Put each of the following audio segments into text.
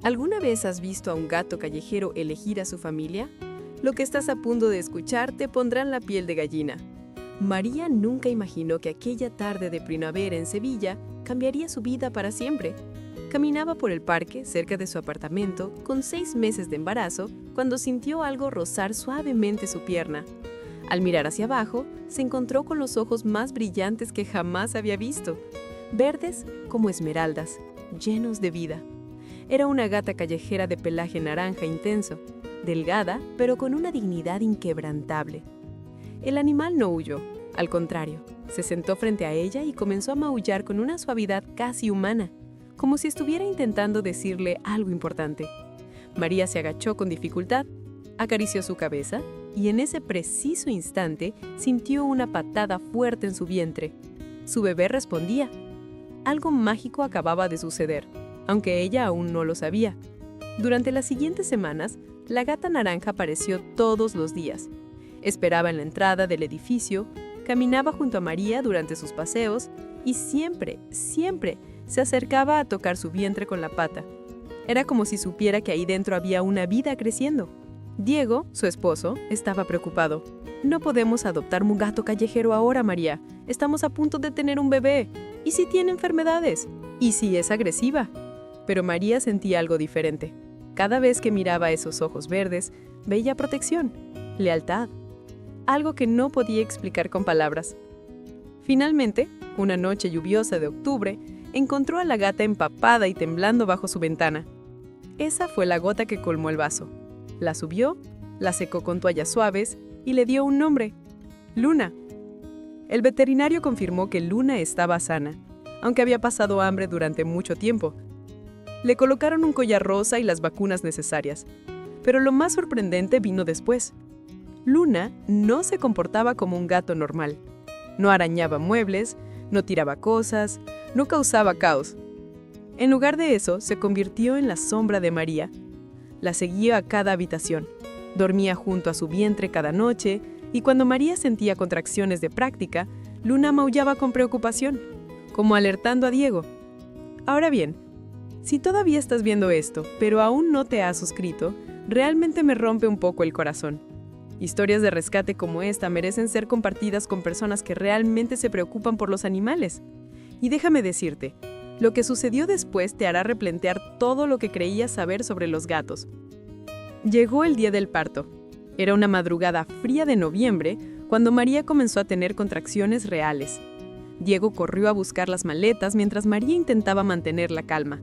¿Alguna vez has visto a un gato callejero elegir a su familia? Lo que estás a punto de escuchar te pondrá en la piel de gallina. María nunca imaginó que aquella tarde de primavera en Sevilla cambiaría su vida para siempre. Caminaba por el parque, cerca de su apartamento, con 6 meses de embarazo, cuando sintió algo rozar suavemente su pierna. Al mirar hacia abajo, se encontró con los ojos más brillantes que jamás había visto, verdes como esmeraldas, llenos de vida. Era una gata callejera de pelaje naranja intenso, delgada, pero con una dignidad inquebrantable. El animal no huyó, al contrario, se sentó frente a ella y comenzó a maullar con una suavidad casi humana, como si estuviera intentando decirle algo importante. María se agachó con dificultad, acarició su cabeza y en ese preciso instante sintió una patada fuerte en su vientre. Su bebé respondía. Algo mágico acababa de suceder, aunque ella aún no lo sabía. Durante las siguientes semanas, la gata naranja apareció todos los días. Esperaba en la entrada del edificio, caminaba junto a María durante sus paseos y siempre se acercaba a tocar su vientre con la pata. Era como si supiera que ahí dentro había una vida creciendo. Diego, su esposo, estaba preocupado. «No podemos adoptar un gato callejero ahora, María. Estamos a punto de tener un bebé. ¿Y si tiene enfermedades? ¿Y si es agresiva?» Pero María sentía algo diferente. Cada vez que miraba esos ojos verdes, veía protección, lealtad, algo que no podía explicar con palabras. Finalmente, una noche lluviosa de octubre, encontró a la gata empapada y temblando bajo su ventana. Esa fue la gota que colmó el vaso. La subió, la secó con toallas suaves y le dio un nombre: Luna. El veterinario confirmó que Luna estaba sana, aunque había pasado hambre durante mucho tiempo. Le colocaron un collar rosa y las vacunas necesarias. Pero lo más sorprendente vino después. Luna no se comportaba como un gato normal. No arañaba muebles, no tiraba cosas, no causaba caos. En lugar de eso, se convirtió en la sombra de María. La seguía a cada habitación, dormía junto a su vientre cada noche y cuando María sentía contracciones de práctica, Luna maullaba con preocupación, como alertando a Diego. Ahora bien, si todavía estás viendo esto, pero aún no te has suscrito, realmente me rompe un poco el corazón. Historias de rescate como esta merecen ser compartidas con personas que realmente se preocupan por los animales. Y déjame decirte, lo que sucedió después te hará replantear todo lo que creías saber sobre los gatos. Llegó el día del parto. Era una madrugada fría de noviembre cuando María comenzó a tener contracciones reales. Diego corrió a buscar las maletas mientras María intentaba mantener la calma.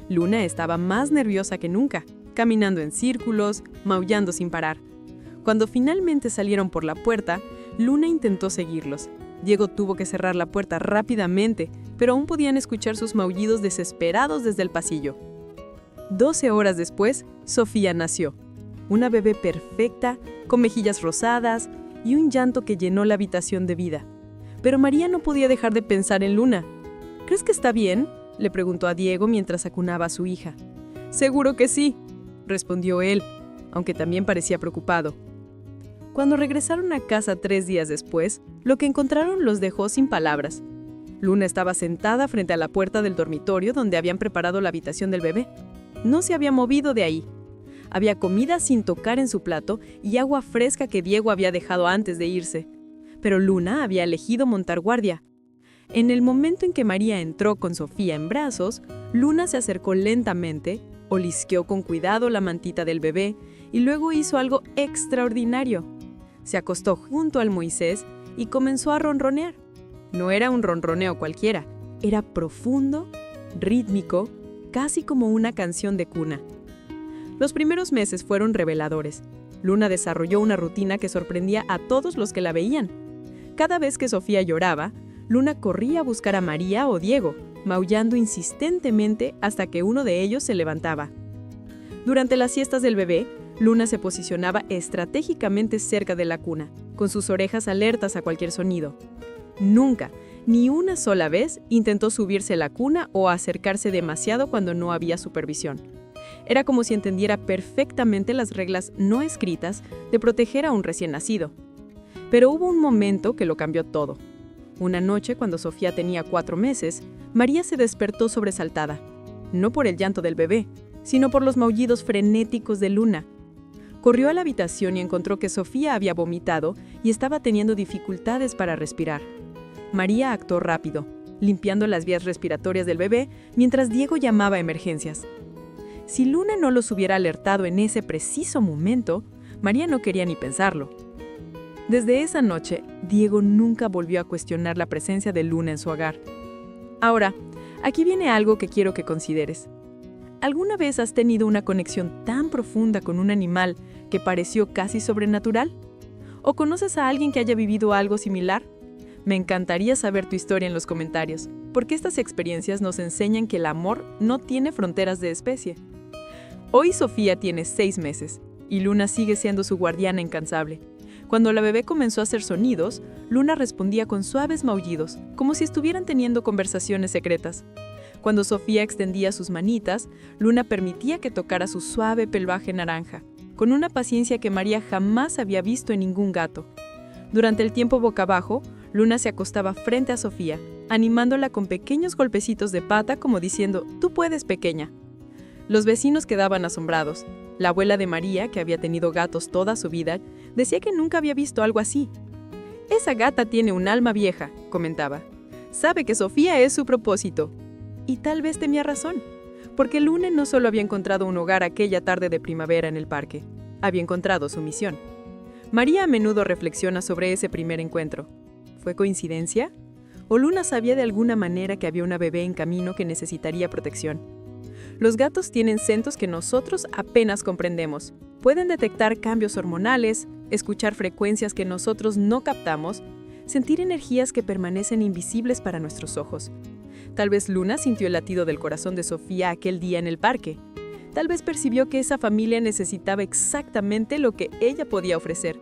Luna estaba más nerviosa que nunca, caminando en círculos, maullando sin parar. Cuando finalmente salieron por la puerta, Luna intentó seguirlos. Diego tuvo que cerrar la puerta rápidamente, pero aún podían escuchar sus maullidos desesperados desde el pasillo. 12 horas después, Sofía nació. Una bebé perfecta, con mejillas rosadas y un llanto que llenó la habitación de vida. Pero María no podía dejar de pensar en Luna. «¿Crees que está bien?», le preguntó a Diego mientras acunaba a su hija. «Seguro que sí», respondió él, aunque también parecía preocupado. Cuando regresaron a casa 3 días después, lo que encontraron los dejó sin palabras. Luna estaba sentada frente a la puerta del dormitorio donde habían preparado la habitación del bebé. No se había movido de ahí. Había comida sin tocar en su plato y agua fresca que Diego había dejado antes de irse. Pero Luna había elegido montar guardia. En el momento en que María entró con Sofía en brazos, Luna se acercó lentamente, olisqueó con cuidado la mantita del bebé y luego hizo algo extraordinario. Se acostó junto al Moisés y comenzó a ronronear. No era un ronroneo cualquiera, era profundo, rítmico, casi como una canción de cuna. Los primeros meses fueron reveladores. Luna desarrolló una rutina que sorprendía a todos los que la veían. Cada vez que Sofía lloraba, Luna corría a buscar a María o Diego, maullando insistentemente hasta que uno de ellos se levantaba. Durante las siestas del bebé, Luna se posicionaba estratégicamente cerca de la cuna, con sus orejas alertas a cualquier sonido. Nunca, ni una sola vez, intentó subirse a la cuna o acercarse demasiado cuando no había supervisión. Era como si entendiera perfectamente las reglas no escritas de proteger a un recién nacido. Pero hubo un momento que lo cambió todo. Una noche, cuando Sofía tenía 4 meses, María se despertó sobresaltada, no por el llanto del bebé, sino por los maullidos frenéticos de Luna. Corrió a la habitación y encontró que Sofía había vomitado y estaba teniendo dificultades para respirar. María actuó rápido, limpiando las vías respiratorias del bebé mientras Diego llamaba a emergencias. Si Luna no los hubiera alertado en ese preciso momento, María no quería ni pensarlo. Desde esa noche, Diego nunca volvió a cuestionar la presencia de Luna en su hogar. Ahora, aquí viene algo que quiero que consideres. ¿Alguna vez has tenido una conexión tan profunda con un animal que pareció casi sobrenatural? ¿O conoces a alguien que haya vivido algo similar? Me encantaría saber tu historia en los comentarios, porque estas experiencias nos enseñan que el amor no tiene fronteras de especie. Hoy Sofía tiene 6 meses, y Luna sigue siendo su guardiana incansable. Cuando la bebé comenzó a hacer sonidos, Luna respondía con suaves maullidos, como si estuvieran teniendo conversaciones secretas. Cuando Sofía extendía sus manitas, Luna permitía que tocara su suave pelvaje naranja, con una paciencia que María jamás había visto en ningún gato. Durante el tiempo boca abajo, Luna se acostaba frente a Sofía, animándola con pequeños golpecitos de pata como diciendo, «Tú puedes, pequeña». Los vecinos quedaban asombrados. La abuela de María, que había tenido gatos toda su vida, decía que nunca había visto algo así. «Esa gata tiene un alma vieja», comentaba. «Sabe que Sofía es su propósito». Y tal vez tenía razón, porque Luna no solo había encontrado un hogar aquella tarde de primavera en el parque, había encontrado su misión. María a menudo reflexiona sobre ese primer encuentro. ¿Fue coincidencia? ¿O Luna sabía de alguna manera que había una bebé en camino que necesitaría protección? Los gatos tienen sentidos que nosotros apenas comprendemos. Pueden detectar cambios hormonales, escuchar frecuencias que nosotros no captamos, sentir energías que permanecen invisibles para nuestros ojos. Tal vez Luna sintió el latido del corazón de Sofía aquel día en el parque. Tal vez percibió que esa familia necesitaba exactamente lo que ella podía ofrecer.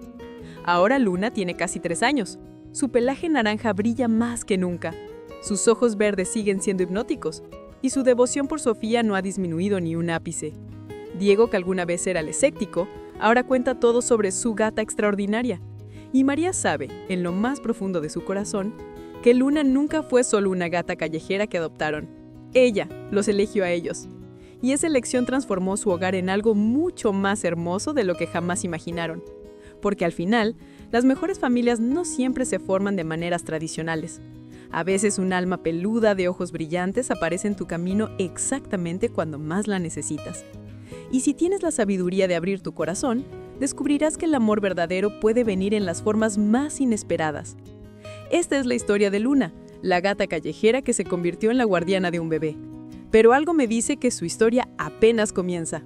Ahora Luna tiene casi 3 años. Su pelaje naranja brilla más que nunca. Sus ojos verdes siguen siendo hipnóticos. Y su devoción por Sofía no ha disminuido ni un ápice. Diego, que alguna vez era el escéptico, ahora cuenta todo sobre su gata extraordinaria. Y María sabe, en lo más profundo de su corazón, que Luna nunca fue solo una gata callejera que adoptaron. Ella los eligió a ellos. Y esa elección transformó su hogar en algo mucho más hermoso de lo que jamás imaginaron. Porque al final, las mejores familias no siempre se forman de maneras tradicionales. A veces un alma peluda de ojos brillantes aparece en tu camino exactamente cuando más la necesitas. Y si tienes la sabiduría de abrir tu corazón, descubrirás que el amor verdadero puede venir en las formas más inesperadas. Esta es la historia de Luna, la gata callejera que se convirtió en la guardiana de un bebé. Pero algo me dice que su historia apenas comienza.